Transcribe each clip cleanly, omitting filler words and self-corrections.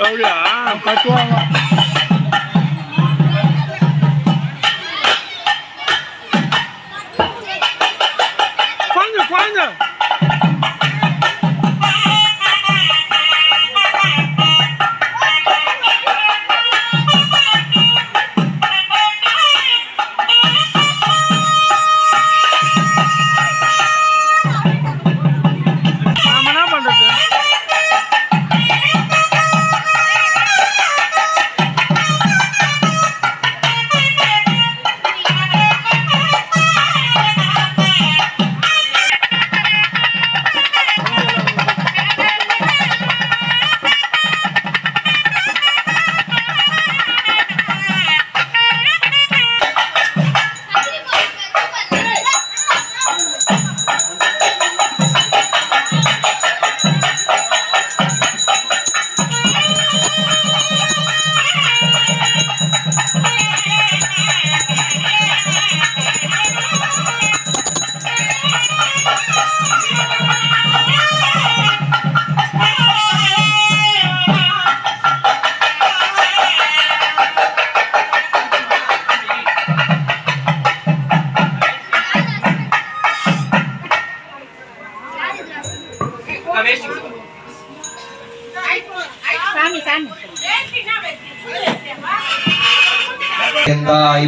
அப்படியா கட்டுவாங்க. குழந்தை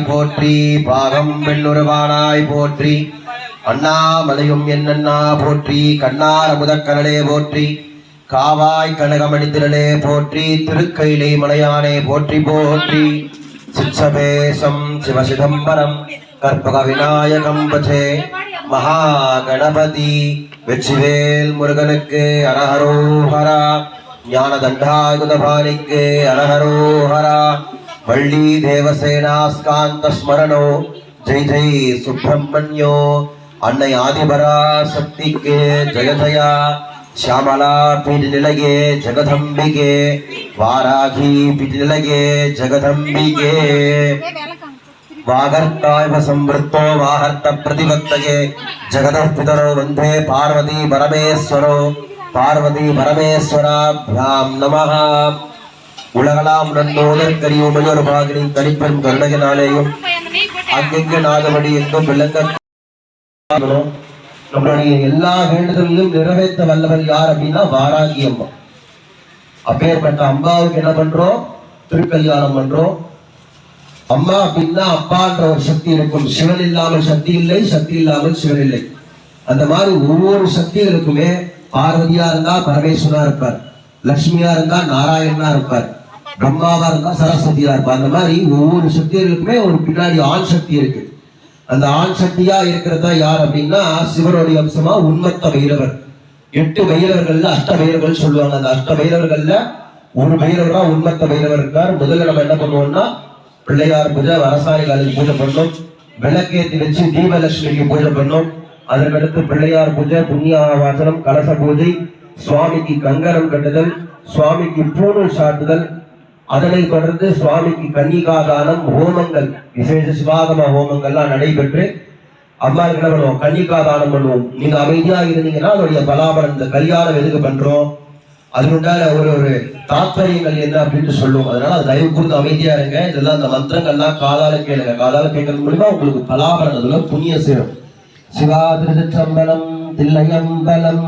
போற்றி பாகம் வெண்ணுருவானாய் போற்றி அண்ணாமலையும் என்னன்னா போற்றி கண்ணார முதக்கனலே போற்றி காவாய் கனகமணித்திரளே போற்றி திருக்கையிலை மலையானே போற்றி போற்றி சிச்சபேசம் சிவசிதம்பரம் கற்பக விநாயகம் பஜே மகாகணபதி வெற்றிவேல் முருகனுக்கு அரஹரோஹரா ஞான தண்டாயுதபாணிக்கு அரஹரோஹரா வள்ளி தேவசேனா ஸ்காந்த ஸ்மரணோ ஜெய் ஜெய் சுப்பிரமணியோ அன்னை ஆதிபரா சக்திக்கு ஜெய ஜயா ಶ್ಯಾಮಲಾ ಪೀಠ ನಿಲಗೆ ಜಗದಂಬಿಗೆ ವಾರಾಹಿ ಪೀಠ ನಿಲಗೆ ಜಗದಂಬಿಗೆ ವಾಗರ್ತಾಯ ಸಂವೃತ್ತೋ ವಾಹರ್ತ ಪ್ರತಿಭಕ್ತಗೆ ಜಗದಃ ಪಿತರೋ ವಂದೇ ಪಾರ್ವತಿ ಪರಮೇಶ್ವರೋ பார்வதி பரமேஸ்வராபியாம் நமஹ. உலகலாம் நன்னோதற்கரியும் ஒரு பாகினின் தனிப்பெரும் கருணையினாலேயும் அங்கெங்கு நாதபடி எங்கும் விளங்க நம்மளுடைய எல்லா வேண்டுதலையும் நிறைவேற்ற வல்லவர் யார் அப்படின்னா வாராகி அம்மா. அப்பேற்பட்ட அம்மாவுக்கு என்ன பண்றோம்? திருக்கல்யாணம் பண்றோம். அம்மா அப்படின்னா அப்பான்ற ஒரு சக்தி இருக்கும். சிவன் இல்லாமல் சக்தி இல்லை, சக்தி இல்லாமல் சிவன் இல்லை. அந்த மாதிரி ஒவ்வொரு சக்திகளுக்குமே பார்வதியா இருந்தா பரமேஸ்வரா இருப்பார், லட்சுமியா இருந்தா நாராயணனா இருப்பார், பிரம்மாவா இருந்தா சரஸ்வதியா இருப்பார். அந்த மாதிரி ஒவ்வொரு சக்திகளுக்குமே ஒரு பின்னாடி ஆண் சக்தி இருக்கு. அந்த ஆண் சக்தியா இருக்கிறதா யார் அப்படின்னா சிவனுடைய அம்சமா உன்மத்த பைரவர். 8 பைரவர்கள்ல அஷ்ட பைரவர்கள் சொல்லுவாங்க. அந்த அஷ்ட பைரவர்கள்ல ஒரு பைரவரா உன்மத்த பைரவர் இருக்கார். முதல்ல நம்ம என்ன பண்ணுவோம்னா பிள்ளையார் பூஜை, வரசாரி காலையில் பூஜை பண்ணோம், விளக்கேற்றி வச்சு தீபலட்சுமிக்கு பூஜை பண்ணோம். அதற்கடுத்து பிள்ளையார் பூஜை, புண்ணிய வாசனம், கலச பூஜை, சுவாமிக்கு கங்கணம் கட்டுதல், சுவாமிக்கு பூணூல் சாட்டுதல், அதனை தொடர்ந்து சுவாமிக்கு கன்னிகாதானம், ஹோமங்கள், விசேஷ சிவாகம ஹோமங்கள்லாம் நடைபெற்று அம்மாவுக்கு என்ன பண்ணுவோம், கன்னிகாதானம் பண்ணுவோம். நீங்க அமைதியா இருந்தீங்கன்னா அதோடைய பலாபலம். இந்த கல்யாணம் எதுக்கு பண்றோம், அதனுண்டான ஒரு தாத்பரியங்கள் என்ன அப்படின்னு சொல்லுவோம். அதனால அது தயவு கூர்ந்து அமைதியா இருங்க. இதெல்லாம் அந்த மந்திரங்கள்லாம் காதால கேளுங்க. காதால கேட்கறது மூலியமா உங்களுக்கு பலாபலம், அதுல புண்ணியம் சேரும். சிவா திருச்சம்பலம் தில்லையம்பலம்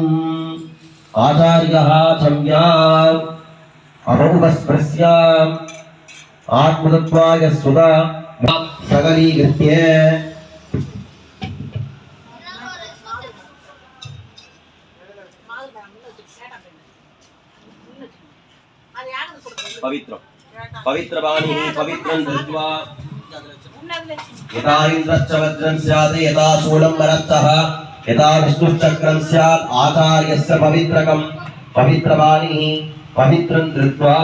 ஆச்சாரியா சம்யாம் அமௌபஸ்பிரஸ்யாம் ஆத்மதத்வாய சுதா சகலீகிருத்ய पवित्रं पवित्रवाणी पवित्रं धृत्वा यदा इन्द्रश्च वज्रं स्यात् यदा शूलं वरत्तः यदा विष्णुश्चक्रं स्यात् आचार्यस्य पवित्रकं पवित्रवाणी पवित्रं धृत्वा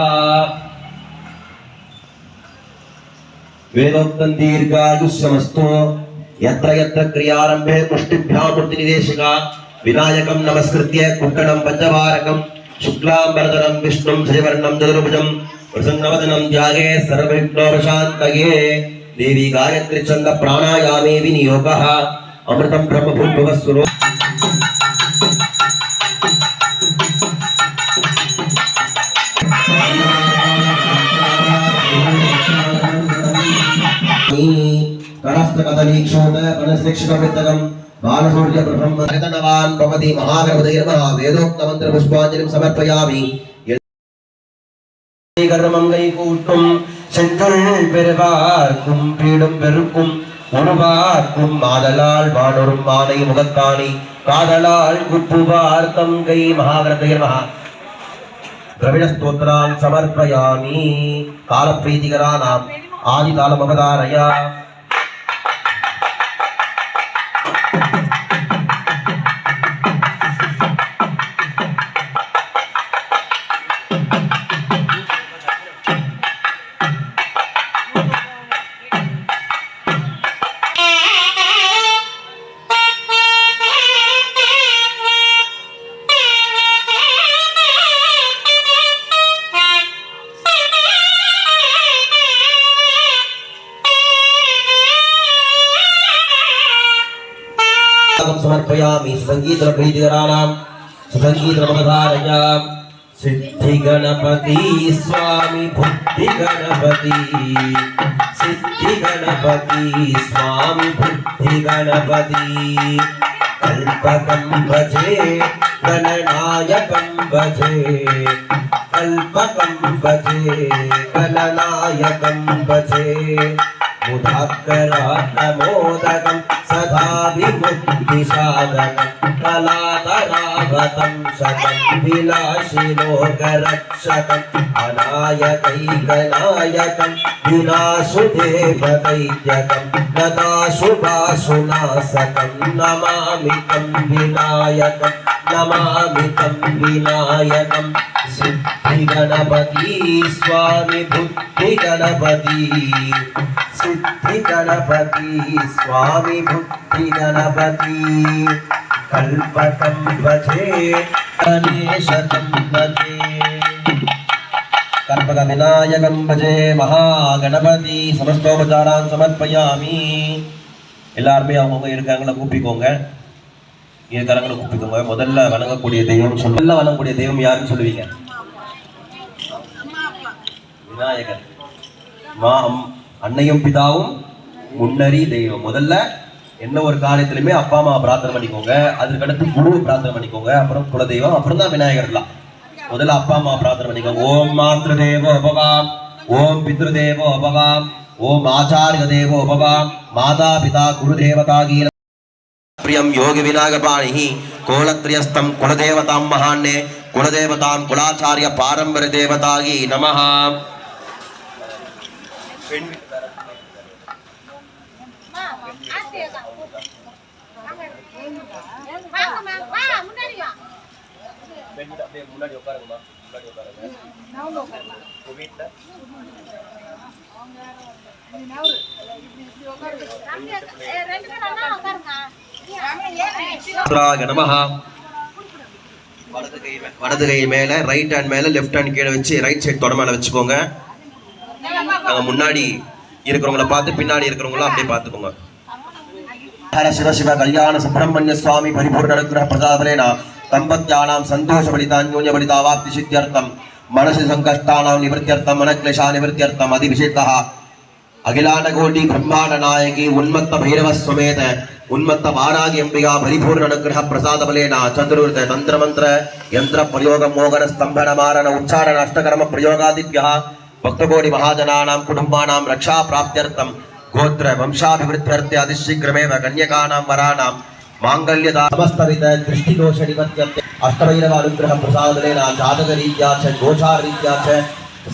वेदोक्तं दीर्घायुष्यमस्तु यत्र यत्र क्रियारम्भे मुष्टिभ्यां मूर्तिनिदेशिका विनायकं नमस्कृत्य कुट्टणं पञ्चवारकं शुक्लांबरधरं विष्णुं शशिवर्णं चतुर्भुजं प्रसन्नवदनं ध्याये सर्वविघ्नोपशान्तये देवी गायत्री छन्द प्राणायामे विनियोगः अमृतं ब्रह्मभूर्भुवः स्वरूप कणस्तकदलीक्षोण कणशिक्षकवृत्तकं बालसूर्य ब्रह्मणवान् भवति महागणपतये नमः वेदोक्तमन्त्र पुष्पाञ्जलिं समर्पयामि कर्मंगै கூட்டும் செந்தல் பெருவார்க்கும் பீடும் பெருக்கும் உருவார்க்கும் மாதலால் வானோரும் மானை முகத்தானி காதலால் குப்புவார் தங்கை மகாகணபதயே நமः द्रविड़ स्तोत्रान् समर्पयामि कालप्रीतिकराणाम् आदिकालम् अवधारय समर्पयामि संगीतप्रीतिकराणाम् संगीतमवधारयामि सिद्धि गणपति स्वामी बुद्धि गणपति सिद्धि गणपति स्वामी बुद्धि गणपति कल्पकं भजे गणनायकं भजे कल्पकं भजे गणनायकं भजे मुदाकरात्मोदकं सदा विमुक्तिसाधकं कलातरागतं शतं विलासिलोकरक्षकम् अनायकैकनायकं विनाशुदेवदैत्यकं नदाशुभाशुनाशकं नमामि तं विनायकं नमामि तं विनायकं सिद्धि गणपति स्वामी बुद्धि गणपति सिद्धि गणपति स्वामी बुद्धि गणपति कल्पकं भजे गणेशकं भजे कल्पक विनायकं भजे महागणपति समस्तोपचारान् समर्पयामि எல்லாரும் அவங்க இருக்காங்களா கூப்பிக்கோங்க இருக்காங்களா கூப்பிக்கோங்க முதல்ல வணங்கக்கூடிய தெய்வம் முதல்ல வணங்கக்கூடிய தெய்வம் யாருன்னு சொல்லுவீங்க விநாயகர் அன்னையும் பிதாவும் முன்னறி தெய்வம் முதல்ல என்ன ஒரு காரியத்திலுமே அப்பா அம்மா பிரார்த்தனை பண்ணிக்கோங்க அதுக்கடுத்து குரு பிரார்த்தனை பண்ணிக்கோங்க அப்புறம் குலதெய்வம் அப்புறம் தான் விநாயகர்லாம் முதல்ல அப்பா அம்மா பிரார்த்தனை பண்ணிக்கோங்க ஓம் மாத்ருதேவோ பவாம் ஓம் பித்ருதேவோ பவாம் ஓம் ஆச்சாரிய தேவோ பவாம் மாதா பிதா குரு தேவதாகீர प्रियं योगी विनायकपाणिः कोलत्रियस्तं कुलदेवतां महान्ये குலதேவதாம் குலாச்சாரிய பாரம்பரிய தேவதாகி நமஹ. நமஹ. வலது கை மேல ரைட் ஹேண்ட் மேல லெஃப்ட் ஹேண்ட் கீழே வச்சு ரைட் சைடு தொட மேல வச்சுக்கோங்க. நாங்க முன்னாடி இருக்கிறவங்கள பார்த்து பின்னாடி இருக்கிறவங்கள அப்படியே பார்த்துக்கோங்க. ஹர சிவ சிவ கல்யாண சுப்பிரமணிய சுவாமி பரிபூர்ண அனுக்கிரக பிரசாதேன தம்பத்யானாம் சந்தோஷ பலிதான்யோன்ய பலிதாவாப்தி சித்தியர்த்தம் மனசி சங்கஷ்டானாம் நிவர்த்தியர்த்தம் மனக்லேஷா நிவர்த்தியர்த்தம் அதிவிஷேகः அகிலாண்ட கோட்டி பிரம்மாண்ட நாயகி உன்மத்த பைரவ ஸ்வமேத உன்மத்த வாராகி அம்பிகா பரிபூர்ண அனுக்கிரக பிரசாத பலேன சதுர்வித தந்திர மந்திர யந்திர பிரயோக மோகன ஸ்தம்பன மாரண உச்சாரண அஷ்டகர்ம பிரயோகாதிபியः பக்தகோடி மகாஜனானாம் குடும்பானாம் ரக்ஷா பிராப்தியர்த்தம் கோத்திர வம்சாபிவிருத்தியர்த்தே அதிசீக்கிரமேவ கன்யகானாம் வரானாம் மாங்கல்யதா நமஸ்தவித திருஷ்டி தோஷ நிவர்த்தியர்த்தே அஷ்டபைரவ அனுக்கிரக பிரசாத பலேன ஜாதக ரீத்யா ச கோசார ரீத்யா ச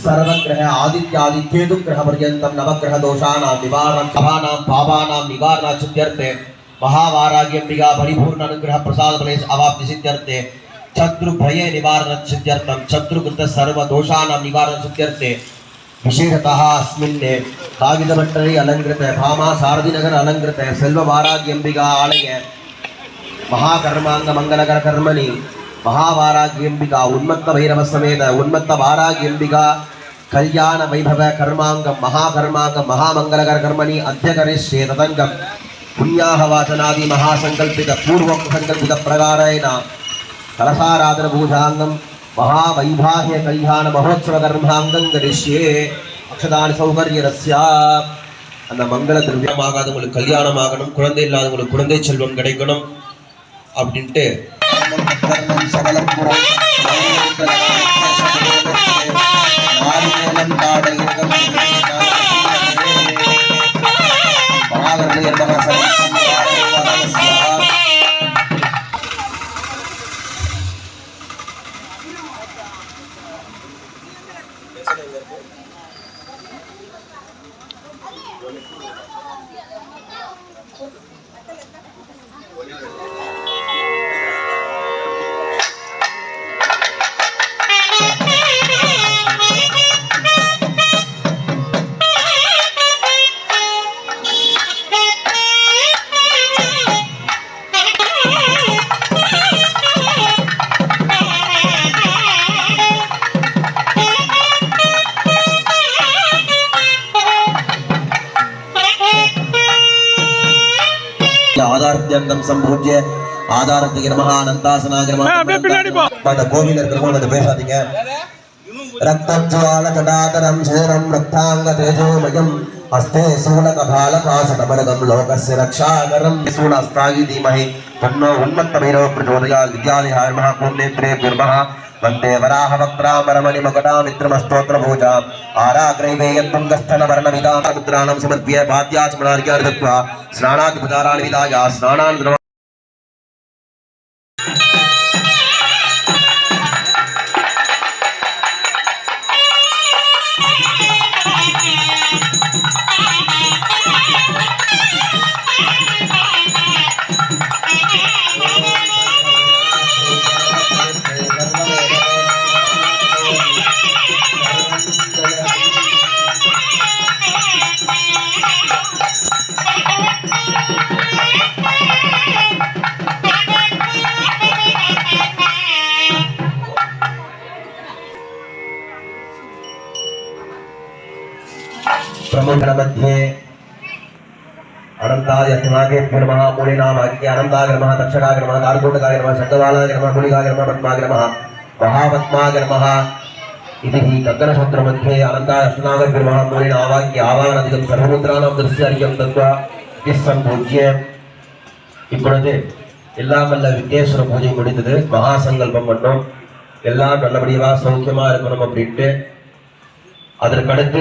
सर्वग्रह आदित्यादित्येतु ग्रह पर्यन्तं नवग्रह दोषाणां निवारणं सभानां पापानां निवारणा सिद्ध्यर्थे महावारागी अंबिका परिपूर्ण अनुग्रह प्रसाद फले अवाप्ति सिद्ध्यर्थे शत्रु भय निवारण सिद्ध्यर्थं शत्रुकृत सर्व दोषाणां निवारण सिद्ध्यर्थे विशेषतः अस्मिन् कागितभट्टरी अलंकृत भामा सारथिनगर अलंकृत सेल्ववारागी अंबिका आलय महाकर्मांग मंगलकर कर्मणि महावारागी अंबिका उन्मत्त भैरव समेत उन्मत्त वारागी अंबिका कल्याण वैभव कर्मांगम महामंगलकर कर्मणि अद्य करिष्ये तदंगम पुण्याह वाचनादि महासंकल्पित पूर्व संकल्पित प्रकारेण कलशाराधन पूजांगम महावैभाग्य कल्याण महोत्सव कर्मांगम करिष्ये अक्षदान सौकर्यरस्या அந்த மங்கள திரவியமாகாதவங்களுக்கு கல்யாணம் ஆகணும், குழந்தை இல்லாதவங்களுக்கு குழந்தை செல்வம் கிடைக்கணும் அப்படின்ட்டு சகலம் ஆதாரத்தியந்தம் சம்பூஜ்ய ஆதாரத்துக்கு நமஹ அனந்தாசனாய நமஹ. அந்த கோவில்ல இருக்கிறவங்க அந்த பேசாதீங்க. ரக்தஜ்வால கடாதரம் சேரம் ரக்தாங்க தேஜோமயம் அஸ்தே சூலகபாலகாசடபலகம் லோகஸ்ய ரக்ஷாகரம் சூலஸ்தாகி தீமஹி தன்னோ உன்மத்த பைரவ பிரச்சோதயாத் வித்யாலயாய நமஹ. புண்ணித்ரே குர்மஹ वंदे वराह वक्रामरमणि मकटा मित्रमस्तोत्र पूजा आराग्रैवेयत्पुङ्गस्थन वर्णविदामुद्राणं समर्प्य वाद्याचमनार्घ्यान् दत्त्वा स्नानादिपचाराणि विधाय स्नानानन्तरं प्रमुखन मध्ये अनंताय अस्माके नमः मूलिनाम आज्ञा अनंताय नमः तक्षकाय नमः दारुकोटकाय नमः शब्दवालाय नमः कुलिकाय नमः पद्माय नमः महापद्माय नमः इति ही गगनसूत्र मध्ये अनंताय अस्माके नमः मूलिनाम आज्ञा आवाहनादिकं सर्वमुद्राणां दृश्यार्घ्यं दत्त्वा सम्पूज्य இப்பொழுது எல்லாம் வல்ல விக்னேஸ்வர பூஜை முடிந்தது. மகா சங்கல்பம் பண்ணோம், எல்லாம் நல்லபடியா சௌக்கியமா இருக்கணும் அப்படின்ட்டு. அதற்கடுத்து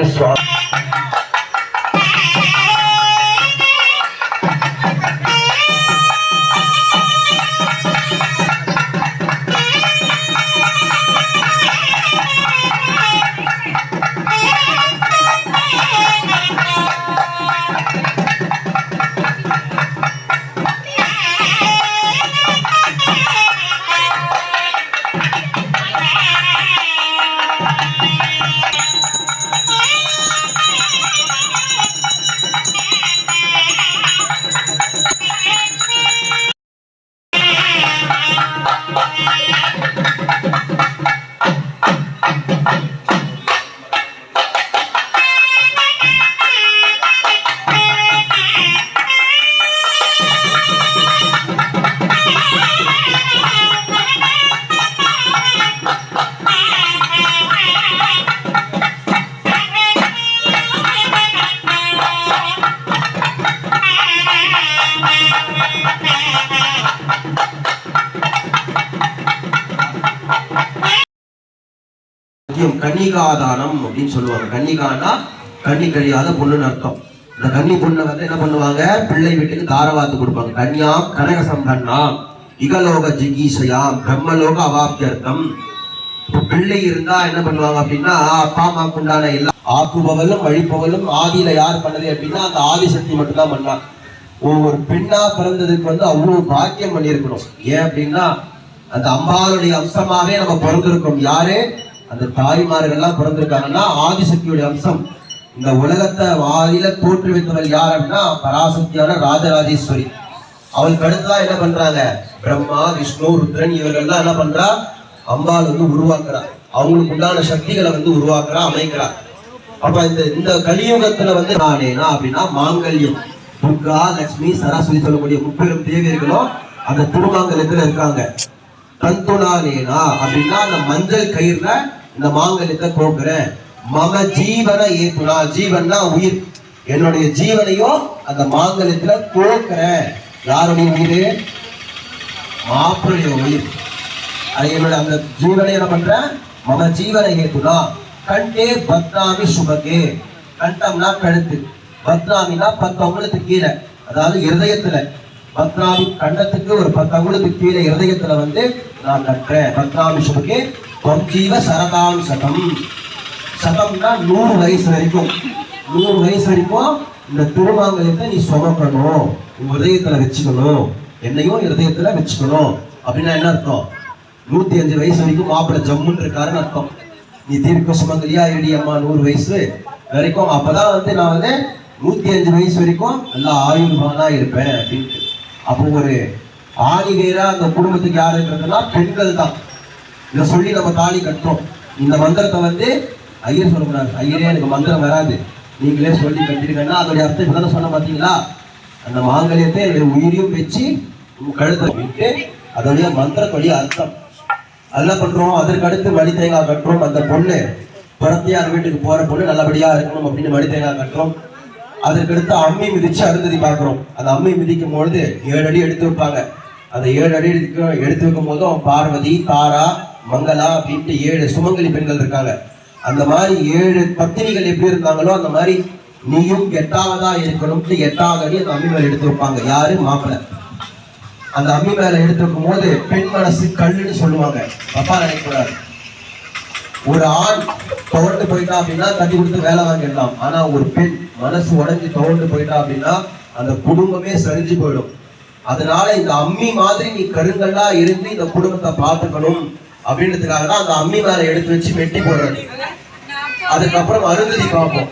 வாராகியம் கன்னிகாதானம் அப்படின்னு சொல்லுவாங்க. கன்னிகானா கன்னி கழியாத பொண்ணுன்னு அர்த்தம். இந்த கன்னி பொண்ணை வந்து என்ன பண்ணுவாங்க, பிள்ளை வீட்டுக்கு தாரவாத்து கொடுப்பாங்க. கன்யாம் கனக சம்பன்னாம் இகலோக ஜிகீஷயாம் பிரம்மலோக அவாப்தியர்த்தம். இப்போ பிள்ளை இருந்தா என்ன பண்ணுவாங்க அப்படின்னா, அப்பா அம்மாவுக்கு உண்டான எல்லா ஆக்குபவலும் அழிப்பவலும் ஆதியில யார் பண்ணது அப்படின்னா அந்த ஆதிசக்தி மட்டும்தான் பண்ணா. ஒவ்வொரு பெண்ணா பிறந்ததுக்கு வந்து அவ்வளவு பாக்கியம் பண்ணியிருக்கணும். ஏன் அப்படின்னா அந்த அம்பாளுடைய அம்சமாவே நம்ம பிறந்திருக்கோம். யாரு அந்த தாய்மார்கள்லாம் பிறந்திருக்காங்கன்னா ஆதிசக்தியுடைய அம்சம். இந்த உலகத்தை வாயில தோற்றுவித்தவள் யார் அப்படின்னா பராசக்தியான ராஜராஜேஸ்வரி. அவளுக்கு அடுத்துதான் என்ன பண்றாங்க, பிரம்மா விஷ்ணு ருத்ரன் இவர்கள்லாம் என்ன பண்றா, அம்பாள் வந்து உருவாக்குறா. அவங்களுக்கு உண்டான சக்திகளை வந்து உருவாக்குறா, அமைக்கிறா. அப்ப இந்த கலியுகத்துல வந்து நானேனா அப்படின்னா மாங்கல்யம், துர்கா லட்சுமி சரஸ்வதி சொல்லக்கூடிய முப்பெரும் தேவியர்களும் அந்த திருமாங்கல்யத்துல இருக்காங்க. தந்துனானேனா அப்படின்னா அந்த மஞ்சள் கயிறுல இந்த மாங்கல்யத்தை கோக்குறேன். மம ஜீவன ஏத்துனா, ஜீவன்னா உயிர், என்னுடைய ஜீவனையும் அந்த மாங்கல்யத்துல கோக்குறேன். யாருடைய உயிர், மாப்பிளுடைய உயிர். அது என்னோட அந்த ஜீவனை என்ன பண்றேன், மம ஜீவனை ஏத்துனா. கண்டே பத்னாமி சுபகே, கண்டம்னா கழுத்து, பத்னாமினா 10 அங்குலத்துக்கு கீழே, அதாவது இருதயத்துல. பத்னாமி கண்டத்துக்கு ஒரு 10 அங்குலத்துக்கு கீழே இருதயத்துல வந்து நான் கட்டுறேன். பத்னாமி சுபகே ஜீவ சரதாம் சதம். சதம்னா 100 வயசு வரைக்கும். 100 வயசு வரைக்கும் இந்த திருமாங்கல்யத்தை நீ சுமக்கணும், உங்க இதயத்துல வச்சுக்கணும், என்னையும் இருதயத்துல வச்சுக்கணும். அப்படின்னா என்ன அர்த்தம், 105 வயசு வரைக்கும் மாப்பிள்ளை ஜம்முன்னு இருக்காருன்னு அர்த்தம். நீ தீர்க்க சுமங்கலியா ரெடி அம்மா 100 வயசு வரைக்கும், அப்பதான் வந்து நான் வந்து 105 வயசு வரைக்கும் நல்லா ஆயுள்மானா இருப்பேன் அப்படின்ட்டு. அப்போ ஒரு ஆணிவேரா அந்த குடும்பத்துக்கு யாரு இருக்கிறதுனா பெண்கள் தான். இதை சொல்லி நம்ம தாலி கட்டுறோம். இந்த மந்திரத்தை வந்து ஐயர் சொல்லக்கூடாது, ஐயரே எனக்கு மந்திரம் வராது, நீங்களே சொல்லி கட்டிருக்கேன்னா அதோடைய அர்த்தம் இப்பதானே சொன்ன பார்த்தீங்களா. அந்த மாங்கல்யத்தை என்னுடைய உயிரையும் வச்சு கழுத்தை விட்டு அதோடைய மந்திரத்துடைய அர்த்தம் அதெல்லாம் பண்றோம். அதற்கு அடுத்து மடி தேங்காய் கட்டுறோம். அந்த பொண்ணு புறத்தையார் வீட்டுக்கு போற பொண்ணு நல்லபடியா இருக்கணும் அப்படின்னு மடி தேங்காய் கட்டுறோம். அதற்கு அடுத்து அம்மி மிதிச்சு அருந்ததி பார்க்கிறோம். அந்த அம்மி மிதிக்கும் பொழுது 7 அடி எடுத்து வைப்பாங்க. அந்த 7 அடி எடுத்து வைக்கும் போதும் பார்வதி தாரா மங்களா அப்படின்ட்டு 7 சுமங்கலி பெண்கள் இருக்காங்க. அந்த மாதிரி 7 பத்தினிகள் எப்படி இருந்தாங்களோ அந்த மாதிரி நீயும் 8ஆவதா இருக்கணும்ட்டு 8ஆவது அடி அந்த அம்மி மேல எடுத்து வைப்பாங்க. யாரு, மாப்பிள்ளை. அந்த அம்மி மேல எடுத்து வைக்கும் போது பெண் மனசு கல்லுன்னு சொல்லுவாங்க, தப்பா நினைக்கக்கூடாது. ஒரு ஆண் துவண்டு போயிட்டா அப்படின்னா கட்டி கொடுத்து வேலை வாங்கிடலாம். ஆனா ஒரு பெண் மனசு உடஞ்சி துவண்டு போயிட்டா அப்படின்னா அந்த குடும்பமே சரிஞ்சு போயிடும். அதனால இந்த அம்மி மாதிரி நீ கருங்கல்லா இருந்து இந்த குடும்பத்தை பார்த்துக்கணும் அப்படின்றதுக்காக தான் அந்த அம்மி மேல எடுத்து வச்சு வெட்டி போடுறது. அதுக்கப்புறம் அருந்ததி பார்ப்போம்.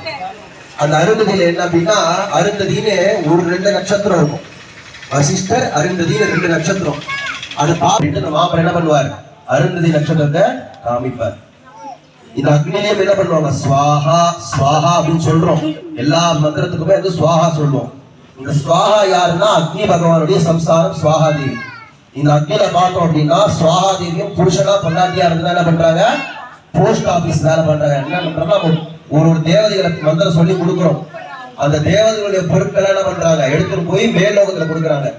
அந்த அருந்ததியில என்ன அப்படின்னா அருந்ததின்னு ஒரு 2 நட்சத்திரம் இருக்கும். வசிஷ்டர் அருந்ததின்னு 2 நட்சத்திரம். அதை பார்த்துட்டு அந்த மாப்பிள்ளை என்ன பண்ணுவார், அருந்ததி நட்சத்திரத்தை காமிப்பார். இந்த அக்னிலையும் என்ன பண்ணுவாங்க, ஸ்வாஹா ஸ்வாஹா அப்படின்னு சொல்றோம். எல்லா மந்திரத்துக்குமே வந்து ஸ்வாஹா சொல்லுவோம். இந்த ஸ்வாஹா யாருன்னா அக்னி பகவானுடைய சம்சாரம் ஸ்வாஹா தேவி. இந்த அக்னியில பார்த்தோம் அப்படின்னா ஸ்வாஹா தேவியும் புருஷனா பொண்டாட்டியா இருந்தா என்ன பண்றாங்க, போஸ்ட் ஆபீஸ் வேலை பண்றாங்க. என்ன பண்றாங்க, ஒரு தேவதைகளுக்கு மந்திரம் சொல்லி கொடுக்குறோம். அந்த தேவதைகளுடைய பொருட்களை என்ன பண்றாங்க, எடுத்துட்டு போய் மேலோகத்துல கொடுக்குறாங்க.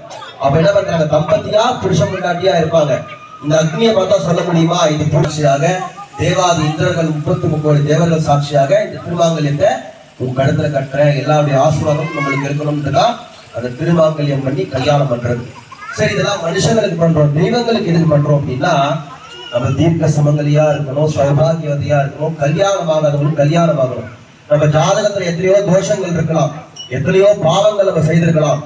அப்ப என்ன பண்றாங்க, தம்பதியா புருஷன் பொண்டாட்டியா இருப்பாங்க. இந்த அக்னியை பார்த்தா சொல்ல முடியுமா, இது புரட்சியாக தேவாதி இந்திரர்கள் 33 கோடி தேவர்கள் சாட்சியாக இந்த திருமாங்கல்யத்தை உன் கழுத்துல கட்டுறேன், எல்லாருடைய ஆசீர்வாதம் நம்மளுக்கு இருக்கணும்ன்றதான் அந்த திருமாங்கல்யம் பண்ணி கல்யாணம் பண்றது. சரி, இதெல்லாம் மனுஷங்களுக்கு பண்றோம். தெய்வங்களுக்கு எதுக்கு பண்றோம் அப்படின்னா நம்ம தீர்க்க சமங்கலியா இருக்கணும், சௌபாகியவதியா இருக்கணும், கல்யாணம் ஆகாதவங்களும் கல்யாணம் ஆகணும். நம்ம ஜாதகத்துல எத்தனையோ தோஷங்கள் இருக்கலாம், எத்தனையோ பாவங்கள் நம்ம செய்திருக்கலாம்.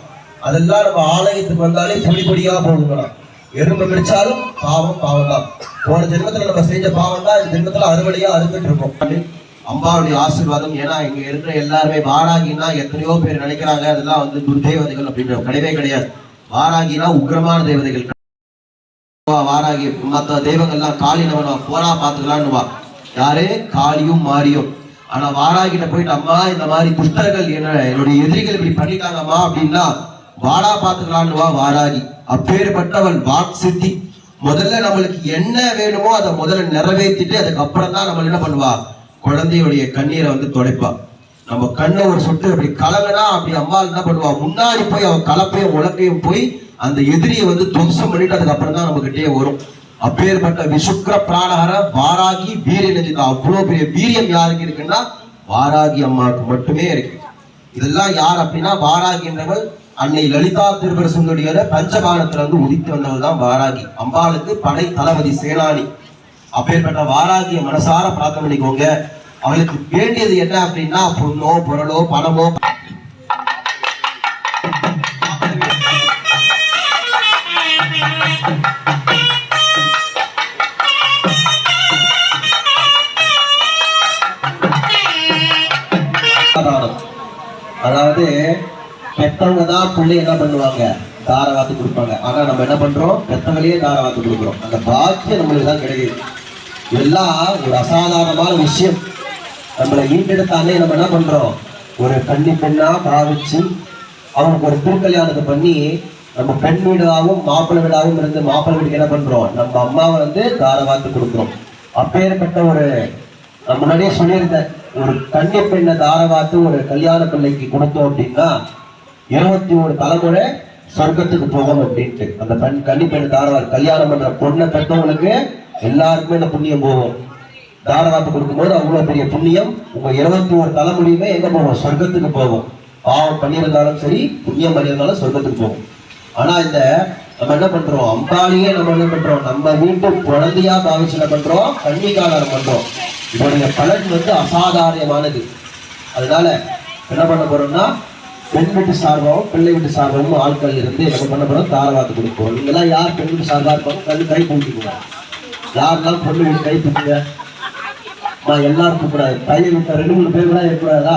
அதெல்லாம் நம்ம ஆலயத்துக்கு வந்தாலே பொடி பொடியா போகலாம். எறும்பு பிடிச்சாலும் பாவம் பாவம் தான். போன ஜென்மத்துல நம்ம செஞ்ச பாவம் தான் இந்த ஜென்மத்துல அறுவடையா அறுத்துட்டு இருக்கோம். அம்பாவுடைய ஆசீர்வாதம். ஏன்னா இங்க இருக்கிற எல்லாருமே வாராகினா எத்தனையோ பேர் நினைக்கிறாங்க அதெல்லாம் வந்து துர்தேவதைகள் அப்படின்ற, கிடையவே கிடையாது. வாராகினா உக்ரமான தேவதைகள். வாராகி மற்ற தெய்வங்கள்லாம் காளினவனா போனா பாத்துக்கலான்னு வா, யாரு, காளியும் மாரியும். ஆனா வாராகிட்ட போயிட்டு அம்மா இந்த மாதிரி துஷ்டர்கள் என்னுடைய எதிரிகள் இப்படி பண்ணிட்டாங்கம்மா அப்படின்னா வாடா பாத்துக்கலான்னு வா வாராகி. அப்பேற்பட்டவள் வாக் சித்தி. முதல்ல நம்மளுக்கு என்ன வேணுமோ அதை முதல்ல நிறைவேற்றிட்டு அதுக்கப்புறம் தான் நம்ம என்ன பண்ணுவா, குழந்தையுடைய கண்ணீரை வந்து துடைப்பா. நம்ம கண்ணை ஒரு சொட்டு அப்படி கலங்கனா அப்படி அம்மா என்ன பண்ணுவா, முன்னாடி போய் அவன் கலப்பையும் உலக்கையும் போய் அந்த எதிரியை வந்து துவம்சம் பண்ணிட்டு அதுக்கப்புறம் தான் நம்ம கிட்டே வரும். அப்பேற்பட்ட விசுக்ர பிராணஹர வாராகி வீரியனுக்கு அவ்வளவு பெரிய வீரியம் யாருக்கு இருக்குன்னா வாராகி அம்மாவுக்கு மட்டுமே இருக்கு. இதெல்லாம் யார் அப்படின்னா வாராகின்றவள் அன்னை லலிதா திருபரசுடைய பஞ்சபானத்துல வந்து உதித்து வந்தவள் தான் வாராகி. அம்பாளுக்கு படை தளபதி சேனானி. அப்பேற்பட்ட வாராகிய மனசார பிரார்த்தனை பண்ணிக்கோங்க. அவளுக்கு வேண்டியது என்ன அப்படின்னா பொண்ணோ பொருளோ பணமோ அதாவது பெத்தவங்க தான் பிள்ளை என்ன பண்ணுவாங்க தாரவாத்து கொடுப்பாங்க. ஆனா நம்ம என்ன பண்றோம் பெத்தவங்களையே தாரவாத்து கொடுக்குறோம். அந்த பாக்கியம் நம்மளுக்கு தான் கிடைக்குது. இதெல்லாம் ஒரு அசாதாரணமான விஷயம். நம்மளை ஈண்டெடுத்தாலே நம்ம என்ன பண்றோம் ஒரு கன்னி பெண்ணா பாவிச்சு அவனுக்கு ஒரு திருக்கல்யாணத்தை பண்ணி நம்ம பெண் வீடாவும் மாப்பிள்ளை வீடாவும் இருந்து மாப்பிள்ளை வீட்டுக்கு என்ன பண்றோம் நம்ம அம்மாவை வந்து தாரவாத்து கொடுக்குறோம். அப்பேற்பட்ட ஒரு நான் முன்னாடியே சொல்லியிருந்தேன், ஒரு கன்னி பெண்ணை தாரவாத்து ஒரு கல்யாண பிள்ளைக்கு கொடுத்தோம் அப்படின்னா 21 தலைமுறை சொர்க்கத்துக்கு போகும் அப்படின்ட்டு. அந்த கன்னி பெண்ணை தாரவாத்து கல்யாணம் பண்ற பொண்ணை பெற்றவங்களுக்கு எல்லாருக்குமே இந்த புண்ணியம் போகும். தாரவாத்து கொடுக்கும்போது அவ்வளவு பெரிய புண்ணியம் உங்க 21 தலைமுறையுமே எங்க போகும் சொர்க்கத்துக்கு போகும். பாவம் பண்ணியிருந்தாலும் சரி புண்ணியம் பண்ணியிருந்தாலும் சொர்க்கத்துக்கு போகும். ஆனா இந்த நம்ம என்ன பண்றோம் அம்பாலியே நம்ம என்ன பண்றோம் நம்ம வீட்டு குழந்தையா பாவிச்சு என்ன பண்றோம் கன்னிகாதாரம் பண்றோம். இதோடைய பலன் வந்து அசாதாரணமானது. அதனால என்ன பண்ண போறோம்னா பெண் வீட்டு சார்பாகவும் பிள்ளை வீட்டு சார்பாகவும் ஆட்கள் இருந்து என்ன பண்ண போறோம் தாரவாத்து கொடுப்போம். நீங்கெல்லாம் யார் பெண் வீட்டு சார்பா இருப்பாங்க கை தூக்கிக்கோங்க. யாருனாலும் பொண்ணு வீட்டு கை தூக்குங்க. எல்லாரும் தூக்கூடாது. பையன் வீட்டை 2-3 பேர் கூட இருக்கக்கூடாதா?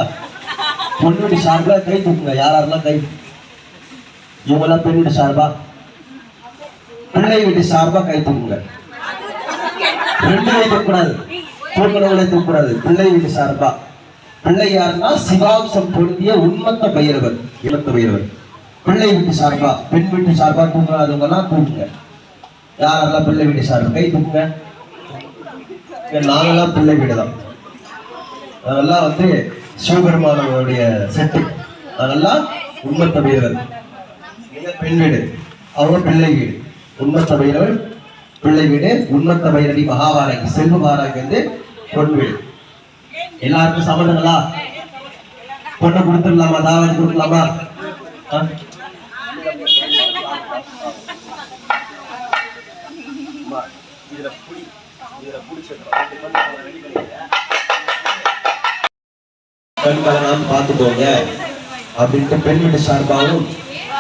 பொண்ணு வீட்டு சார்பா கை தூக்குங்க. யாரெல்லாம் கை இவங்கெல்லாம் பெண் வீட்டு சார்பா பிள்ளை வீட்டு சார்பா கை தூக்குங்க. 2 கை தூக்கூடாது. தூக்குறவங்களே தூக்கூடாது. பிள்ளை வீட்டு சார்பா. பிள்ளை யாருன்னா சிவாம்சம் பொருந்திய உண்மத்த பைரவர் இமத்த பைரவர். பிள்ளை வீட்டு சார்பா பெண் வீட்டு சார்பா தூக்குறாதவங்க எல்லாம் தூக்குங்க. யாரெல்லாம் பிள்ளை வீட்டு சார்பா கை தூக்குங்க. நாங்கெல்லாம் பிள்ளை வீடு தான். அதெல்லாம் வந்து சிவபெருமானவருடைய செட்டு. அதெல்லாம் உண்மத்த பைரவர் பெண் வீடு, அவங்க பிள்ளை வீடு. உண்மத்த பைரவர் பிள்ளை வீடு, உண்மத்த பைரவி மகாவாராகி செல்வ வாராகி வந்து பொன் வீடு. எல்லாருக்கும் சம்மதங்களா? பொண்ணை கொடுத்துடலாமா? தாவதி கொடுக்கலாமா? கண்கலனான்னு பார்த்துக்கோங்க அப்படின்ட்டு பெண் வீட்டு சார்பாகவும்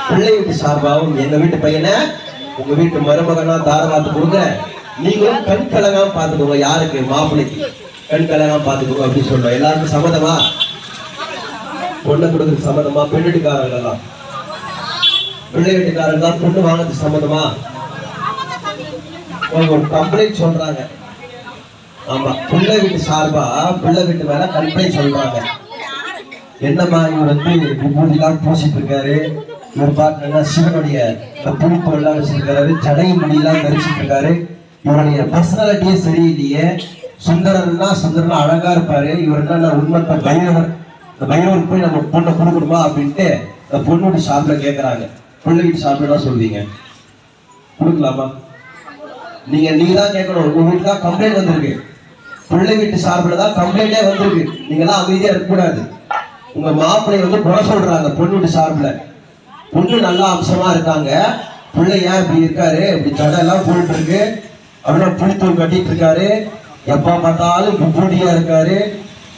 பிள்ளை வீட்டு சார்பாகவும் எங்க வீட்டு பையனை உங்க வீட்டு மருமகனா தாரவாத்து கொடுங்க. நீங்களும் கண் கலங்காம பார்த்துக்கோங்க. யாருக்கு? மாப்பிள்ளைக்கு கண் கலங்காம பார்த்துக்கோங்க அப்படின்னு சொல்றோம். எல்லாருக்கும் சம்மதமா? பொண்ணை கொடுக்குறது சம்மதமா? பெண் வீட்டுக்காரர்கள் எல்லாம் பிள்ளை வீட்டுக்காரர்கள் தான் பொண்ணு வாங்கிறது சம்மதமா? ஒரு கம்ப்ளைண்ட் சொல்றாங்க. ஆமா, பிள்ளை வீட்டு சார்பா பிள்ளை வீட்டு மேல கம்ப்ளைண்ட் சொல்றாங்க. என்னம்மா இவர் வந்து விபூதிலாம் பூசிட்டு இருக்காரு, இவர் பார்த்தீங்கன்னா சிவனுடைய புளிப்பு எல்லாம் வச்சிருக்காரு, ஜடையும் முடியெல்லாம் தரிச்சிட்டு இருக்காரு, இவருடைய பர்சனாலிட்டியே சரியில்லையே, சுந்தரன்னா அழகா இருப்பாரு, இவர் என்ன உண்மத்த பைரவர், இந்த பைரவருக்கு போய் நம்ம பொண்ணை கொடுக்கணுமா அப்படின்ட்டு இந்த பொண்ணு வீட்டு சார்பில கேட்கறாங்க. பிள்ளை வீட்டு சார்பில தான் சொல்வீங்க கொடுக்கலாமா? நீங்க தான் கேட்கணும். உங்க வீட்டுல தான் கம்ப்ளைண்ட் வந்திருக்கு. பிள்ளை வீட்டு சார்பில தான் கம்ப்ளைண்டே வந்திருக்கு. நீங்க எல்லாம் அமைதியா இருக்கக்கூடாது. உங்க மாப்பிள்ளை வந்து குறை சொல்றாங்க பொண்ணு வீட்டு சார்பில். பொண்ணு நல்லா அம்சமா இருக்காங்க, பிள்ளை ஏன் இப்படி இருக்காரு, இப்படி சடை எல்லாம் போயிட்டு இருக்கு, அப்படின்னா புளித்தூள் கட்டிட்டு இருக்காரு, எப்ப பார்த்தாலும் குப்பூடியா இருக்காரு,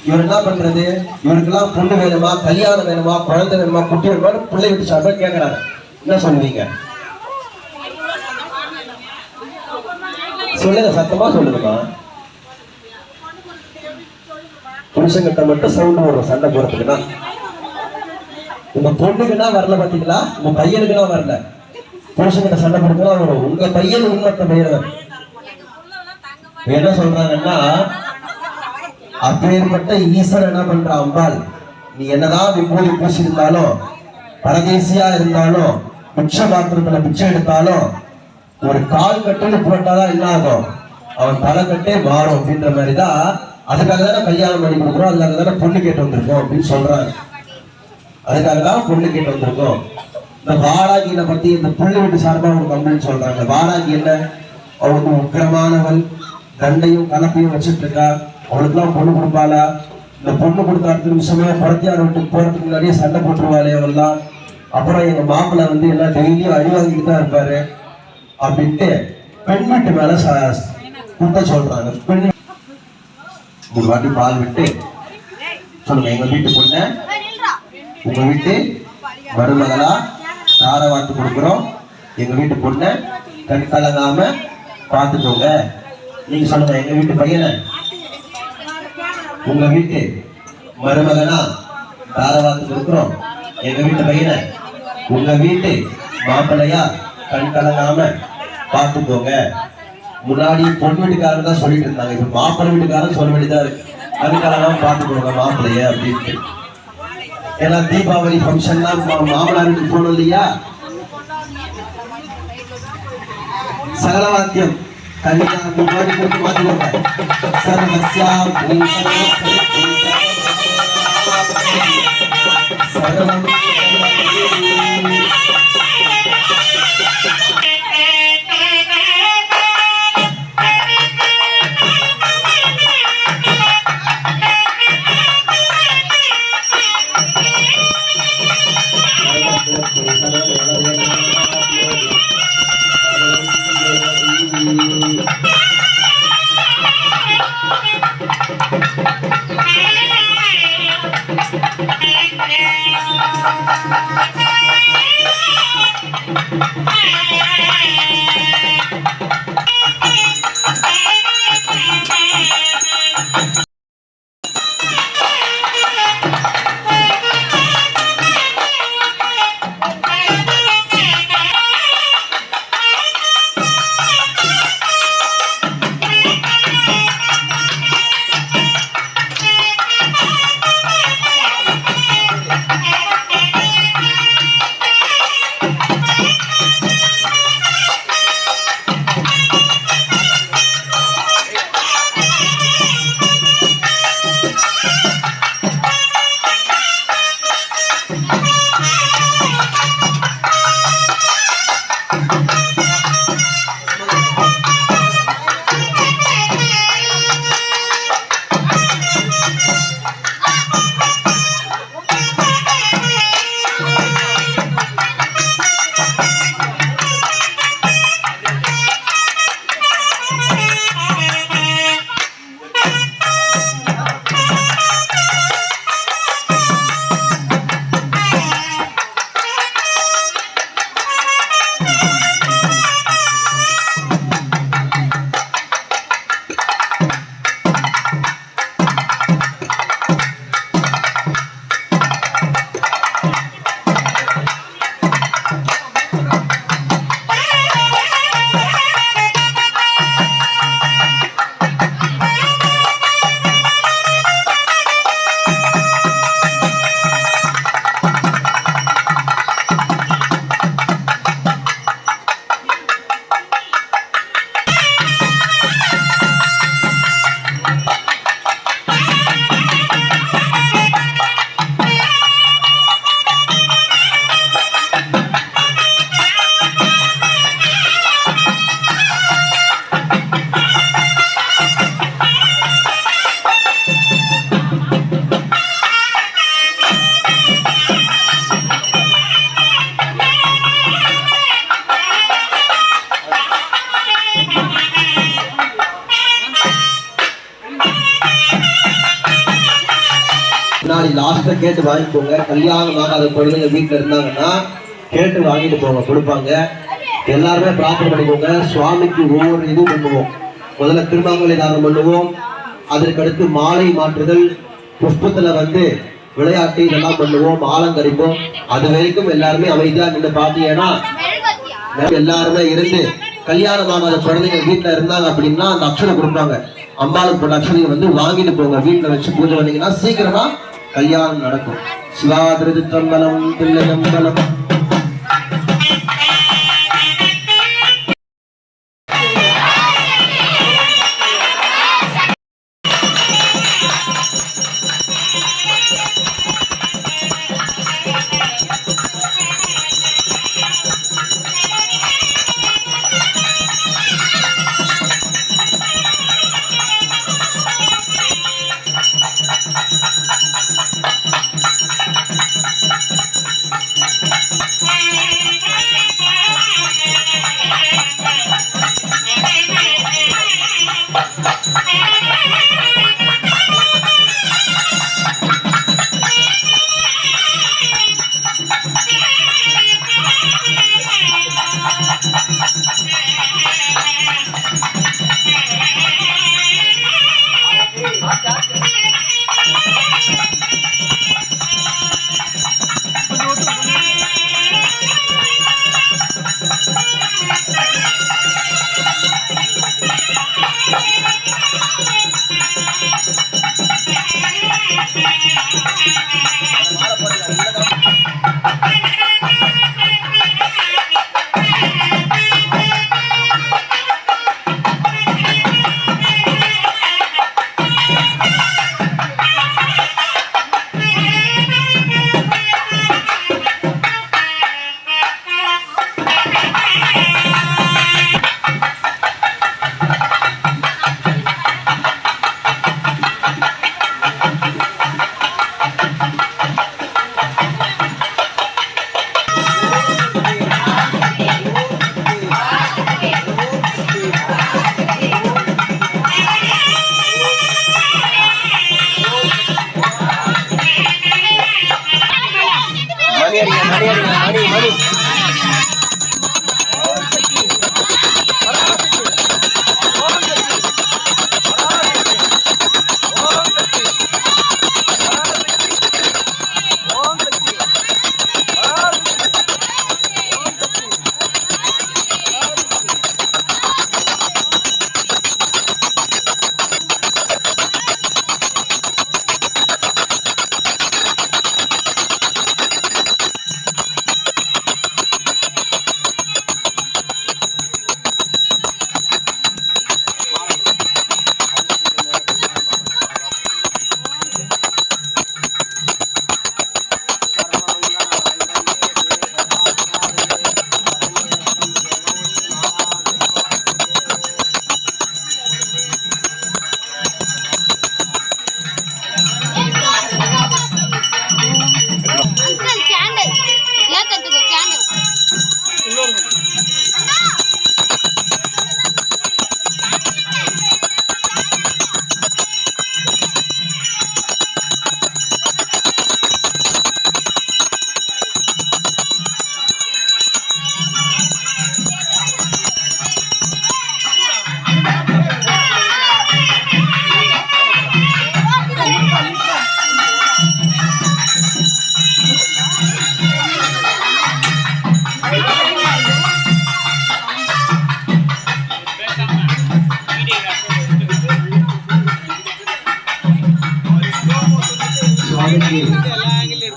இவர் என்ன பண்றது, இவருக்கெல்லாம் பொண்ணு வேணுமா, கல்யாணம் வேணுமா, குழந்தை வேணுமா, குட்டி வேணுமா பிள்ளை வீட்டு சார்பில் கேட்கறாங்க. என்ன சொல்லுவீங்க? சொல்லுங்க, சத்தமா சொல்லுங்கம்மா. புருஷங்கிட்ட மட்டும் சவுண்ட் வரும் சண்டை போறதுக்குன்னா. உங்க பொண்ணுக்குன்னா வரல பாத்தீங்களா, உங்க பையனுக்குன்னா வரல, புருஷங்கிட்ட சண்டை போடுறதுலாம் வரும். உங்க பையன் உண்மத்த பையன் என்ன சொல்றாங்கன்னா, அப்பேற்பட்ட ஈஸ்வரன் என்ன பண்ற அம்பாள், நீ என்னதான் விபூதி பூசிருந்தாலும், பரதேசியா இருந்தாலும், பிட்ச பாத்திரத்துல பிச்சை எடுத்தாலும், ஒரு கால் கட்டுன்னு போட்டாதான் என்ன ஆகும், அவன் தலைக்கட்டே மாறும் அப்படின்ற மாதிரிதான். அதுக்காக தானே கல்யாணம் பண்ணி கொடுக்குறோம், அதுக்காக தானே பொண்ணு கேட்டு வந்திருக்கோம் அப்படின்னு சொல்றாங்க. அதுக்காக தான் பொண்ணு கேட்டு வந்திருக்கோம். இந்த வாராகியை பத்தி இந்த புள்ளி வீட்டு சார்பாக ஒரு கம்பெனி சொல்றாங்க. வாராகி என்ன, அவளுக்கு உக்கிரமானவள், தண்டையும் கலப்பையும் வச்சுட்டு இருக்கா. அவளுக்கு எல்லாம் பொண்ணு கொடுப்பாளா? இந்த பொண்ணு கொடுத்த அடுத்த நிமிஷமே படத்தியார் வீட்டுக்கு போறதுக்கு முன்னாடியே சண்டை போட்டுருவாளே அவெல்லாம். அப்புறம் எங்க மாப்பிள்ளை வந்து எல்லாம் டெய்லியும் அடி வாங்கிட்டு தான் இருப்பாரு அப்படின்ட்டு பெண் வீட்டு மேல குத்த சொல்றாங்க. பெண் 3 வாட்டி பால் விட்டு சொல்லுங்க, எங்க வீட்டு பொண்ண உங்க வீட்டு மருமகளா தார வார்த்து கொடுக்குறோம், எங்க வீட்டு பொண்ண கண் கலங்காம பார்த்துக்கோங்க. நீங்க சொல்லுங்க, எங்க வீட்டு பையனை உங்க வீட்டு மருமகனா தார வார்த்து கொடுக்குறோம், எங்க வீட்டு பையனை உங்க வீட்டு மாப்பிள்ளையா கண் கலங்காம பார்த்துக்கோங்க. முன்னாடி பொண்ணு வீட்டுக்காரங்க தான் சொல்லிட்டு இருந்தாங்க, இப்ப மாப்பிள்ளை வீட்டுக்காரங்க சொல்ல வேண்டியதா இருக்கு, கண் கலங்காம பார்த்துக்கோங்க மாப்பிள்ளைய அப்படின்ட்டு. ஏன்னா தீபாவளி ஃபங்க்ஷன்னா மாமனார் வீட்டுக்கு போகணும் இல்லையா? சகலவாத்தியம் கல்யாணம் முன்னாடி கொடுத்து மாத்திக்கோங்க. சர்வஸ்யாம் சர்வம் லாஸ்ட்ல கேட்டு வாங்கிக்கோங்க. கல்யாணம் ஆகாத குழந்தைங்க வீட்டுல இருந்தாங்கன்னா கேட்டு வாங்கிட்டு போங்க, கொடுப்பாங்க. எல்லாருமே பிரார்த்தனை பண்ணிக்கோங்க. சுவாமிக்கு ஒவ்வொரு இதுவும் பண்ணுவோம். முதல்ல திருமாங்கலை தானம் பண்ணுவோம், அதற்கடுத்து மாலை மாற்றுதல், புஷ்பத்துல வந்து விளையாட்டு இதெல்லாம் பண்ணுவோம், ஆலங்கரிப்போம். அது வரைக்கும் எல்லாருமே அமைதியா நின்று பாத்தீங்கன்னா எல்லாருமே இருந்து கல்யாணம் ஆகாத குழந்தைங்க வீட்டுல இருந்தாங்க அப்படின்னா அந்த அக்ஷனை கொடுப்பாங்க. அம்பாளுக்கு போட்ட அக்ஷனையை வந்து வாங்கிட்டு போங்க. வீட்டுல வச்சு பூஜை பண்ணீங்கன்னா சீக்கிரமா கல்யாணம் நடக்கும். சிவாதிருத்தம்பலம் தில்லையம்பலம்.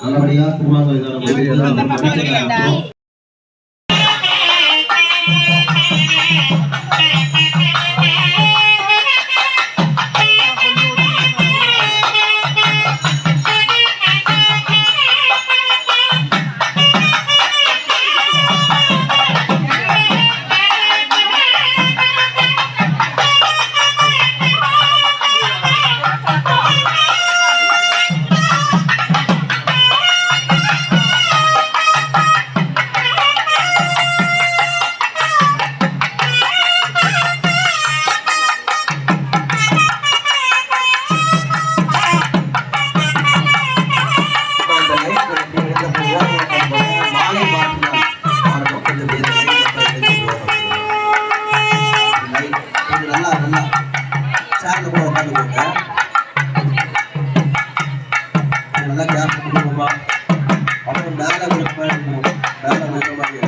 நல்லபடியா திருமணம் நல்லா கேப் கொடுக்கணுமா அப்புறம் மேலே மேலே மாதிரி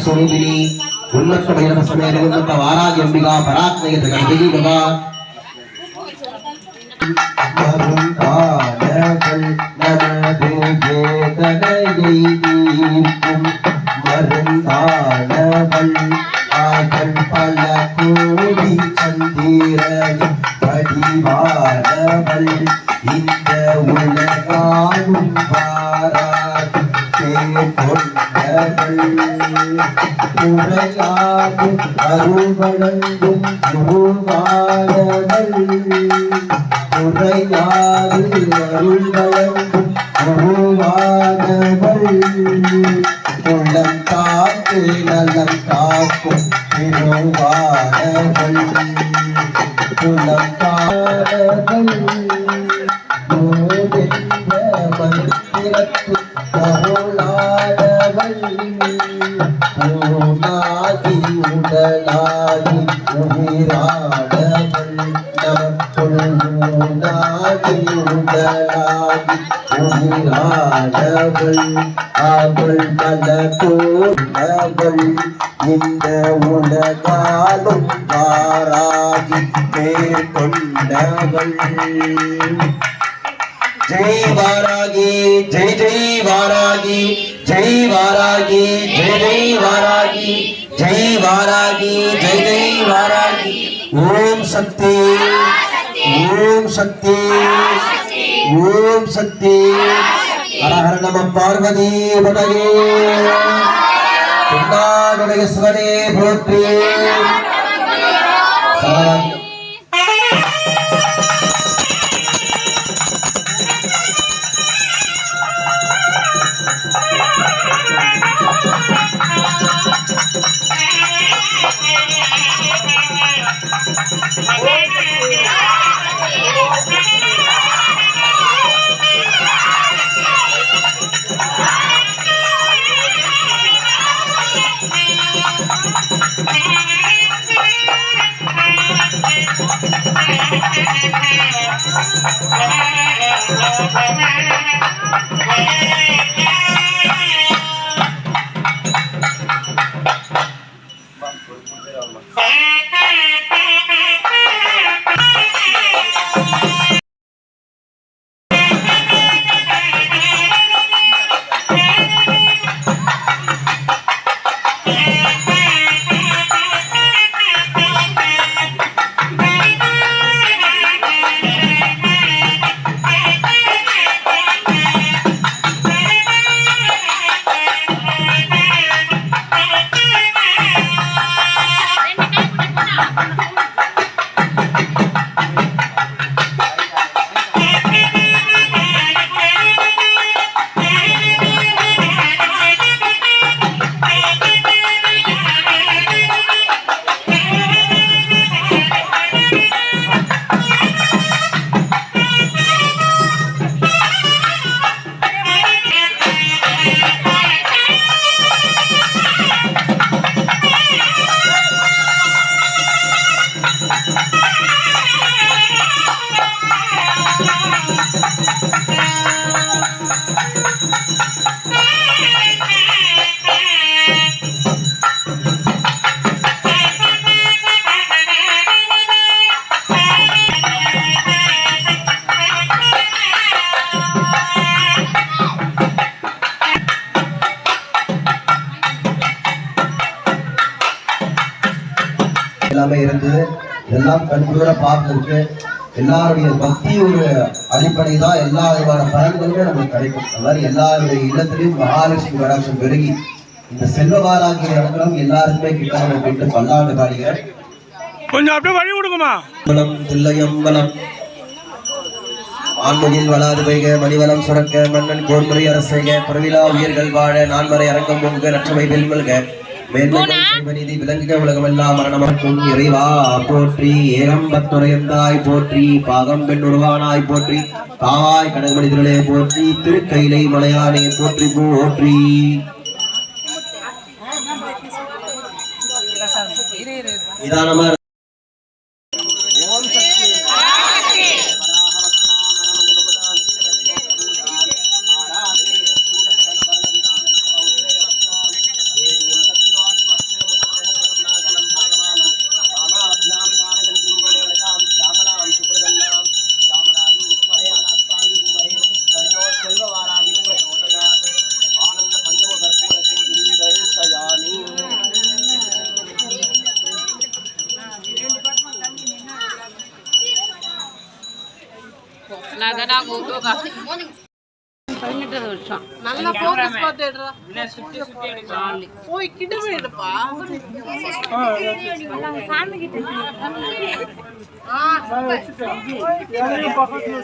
स्वरूपिणी उन्नत भैरव समेत उन्नत वाराग अंबिका परात्मय जगदगी बाबा மருந்தானவள் நமது வேதனையைக்கும் மருந்தானவள் அவள் பல கோடி சந்திரனின் படிவானவள் இந்த உலகாலும் வாரார் கொண்டவள் உரையாது அருள்வழங்கும் குருவானவள் உரையாது அருள்வழங்கும் குருவானவள் உள்ளம் காத்து நலம் காக்கும் திருவானவள் குலம் காணவள் மோதென்ற மந்திரத்து அருளானவள் ஓனாகி உடலாகி உயிரானவள் நமக்குள் ஓனாகி உடலாகி உயிரானவள் அவள் மலகோனவள் இந்த உலகாலும் வாராகி பேர் கொண்டவள் जय वारागी जय जय वारागी जय वारागी जय जय वारागी जय वारागी जय जय वारागी ओम शक्ति ओम शक्ति ओम शक्ति हर हर नमः पार्वती पतये पिंडागणेश्वरे भोत्रे எல்லாமே இருந்தது. எல்லாம் கண்கூட பார்த்துருக்கு. எல்லாருடைய பக்தி ஒரு அடிப்படை தான் எல்லா விதமான பலன்களுமே நமக்கு கிடைக்கும். அது மாதிரி எல்லாருடைய இல்லத்திலையும் மகாலட்சுமி கடாட்சம் பெருகி இந்த செல்வவாராகிய இடங்களும் எல்லாருக்குமே கிட்ட கேட்டு பல்லாண்டு பாடுகிறேன். கொஞ்சம் அப்படியே வழி விடுங்கம்மா. தில்லையம்பலம் ஆண்முகில் வளாது பெய்க மணிவலம் சுரக்க மன்னன் கோர்முறை அரசைக பிறவிலா உயிர்கள் வாழ நான்மறை அரங்கம் பொங்க நற்றமை வெல்மல்க மேன்மதி விலங்குக உலகமெல்லாம் மரணமற்றும் இறைவா போற்றி ஏகம்பத்துறையந்தாய் போற்றி பாகம் பெண் உருவானாய் போற்றி காவாய் கடற்மணி திருளே போற்றி திருக்கைலை மலையானே போற்றி போற்றி. நிதானமா நல்லா ஃபோக்கஸ் பார்த்து எடுறா. போய் கிட்ட போய் எடுப்பா. சாமி கிட்ட பக்கத்துல